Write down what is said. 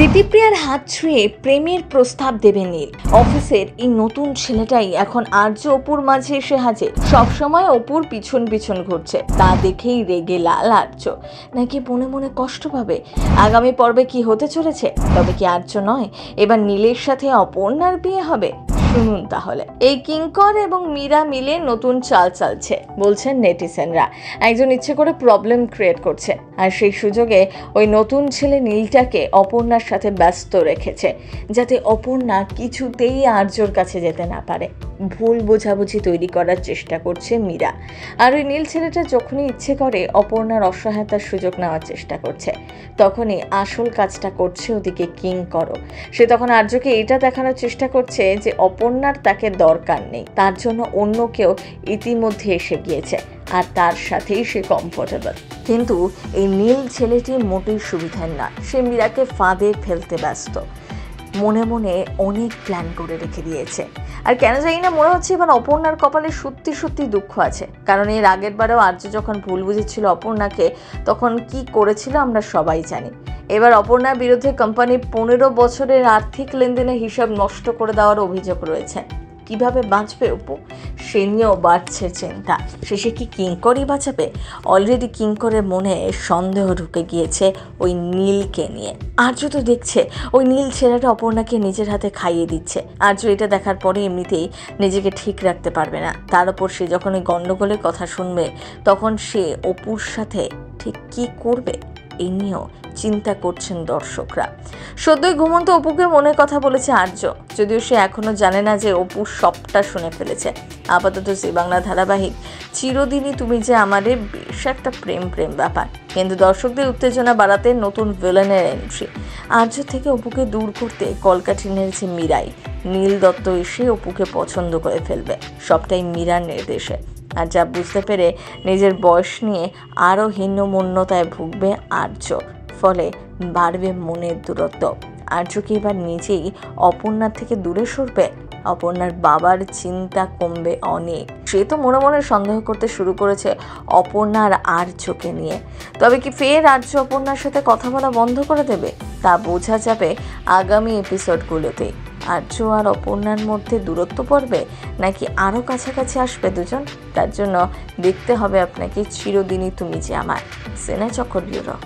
দিতিপ্রিয়ার হাত ছুঁয়ে প্রেমের প্রস্তাব দেবে নীল। অফিসের এই নতুন ছেলেটাই এখন আর্য অপুর মাঝে এসে হাজির। সবসময় অপুর পিছন পিছন ঘুরছে, তা দেখেই রেগে লাল আর্য। নাকি মনে মনে কষ্ট পাবে? আগামী পর্বে কি হতে চলেছে? তবে কি আর্য নয়, এবার নীলের সাথে অপর্ণার বিয়ে হবে? শুনুন তাহলে। এই কিঙ্কর এবং মীরা মিলে নতুন চাল চালছে বলছেন নেটিজেনরা। একজন ইচ্ছে করে প্রবলেম ক্রিয়েট করছে, আর সেই সুযোগে ওই নতুন ছেলে নীলটাকে অপর্ণার সাথে ব্যস্ত রেখেছে, যাতে অপর্ণা কিছুতেই আর্যর কাছে যেতে না পারে। ভুল বোঝাবুঝি তৈরি করার চেষ্টা করছে মীরা। আর ওই নীল ছেলেটা যখনই ইচ্ছে করে অপর্ণার অসহায়তার সুযোগ নেওয়ার চেষ্টা করছে, তখনই আসল কাজটা করছে ওদিকে কিঙ্করও। সে তখন আর্যকে এটা দেখানোর চেষ্টা করছে যে অপর্ণার তাকে দরকার নেই, তার জন্য অন্য কেউ ইতিমধ্যে এসে গিয়েছে আর তার সাথেই সে কমফোর্টেবল। কিন্তু এই নীল ছেলেটি মোটেই সুবিধার না। সে মীরাকে ফাঁদে ফেলতে ব্যস্ত, মনে মনে অনেক প্ল্যান করে রেখে দিয়েছে। আর কেন জানি না মনে হচ্ছে এবার অপর্ণার কপালে সত্যি সত্যি দুঃখ আছে, কারণ এর আগের বারেও আর্য যখন ভুল বুঝেছিল অপর্ণাকে, তখন কি করেছিল আমরা সবাই জানি। এবার অপর্ণার বিরুদ্ধে কোম্পানি 15 বছরের আর্থিক লেনদেনের হিসাব নষ্ট করে দেওয়ার অভিযোগ রয়েছে। কিভাবে বাঁচবে অপু, সে নিয়েও বাড়ছে চিন্তা। শেষে কি কিঙ্করই বাঁচাবে? অলরেডি কিঙ্করের মনে সন্দেহ ঢুকে গিয়েছে ওই নীলকে নিয়ে। আর্য তো দেখছে ওই নীল ছেলেটা অপর্ণাকে নিজের হাতে খাইয়ে দিচ্ছে। আর্য এটা দেখার পরে এমনিতেই নিজেকে ঠিক রাখতে পারবে না। তার উপর সে যখন ওই গণ্ডগোলের কথা শুনবে, তখন সে অপুর সাথে ঠিক কি করবে এই নিয়েও চিন্তা করছেন দর্শকরা। সদ্যই ঘুমন্ত অপুকে মনের কথা বলেছে আর্য, যদিও সে এখনো জানে না যে অপু সবটা শুনে ফেলেছে। আপাতত জি বাংলা ধারাবাহিক চিরদিনই তুমি যে আমাদের বেশ একটা প্রেম ব্যাপার, কিন্তু দর্শকদের উত্তেজনা বাড়াতে নতুন ভিলেনের এন্ট্রি। আর্য থেকে অপুকে দূর করতে কলকাঠি নেড়েছে মীরাই। নীল দত্ত এসে অপুকে পছন্দ করে ফেলবে, সবটাই মীরার নির্দেশে। আর যা বুঝতে পেরে নিজের বয়স নিয়ে আরও হীনমন্যতায় ভুগবে আর্য, ফলে বাড়বে মনের দূরত্ব। আর্য কি এবার নিজেই অপর্ণার থেকে দূরে সরবে? অপর্ণার বাবার চিন্তা কমবে অনেক। সে তো মনে মনে সন্দেহ করতে শুরু করেছে অপর্ণার আর্যকে নিয়ে। তবে কি ফের আর্য অপর্ণার সাথে কথা বলা বন্ধ করে দেবে? তা বোঝা যাবে আগামী এপিসোডগুলোতে। আর্য আর অপর্ণার মধ্যে দূরত্ব পড়বে, নাকি আরও কাছাকাছি আসবে দুজন? তার জন্য দেখতে হবে আপনাকে চিরদিনই তুমি যে আমার। সিনে চক্র ব্যুরো।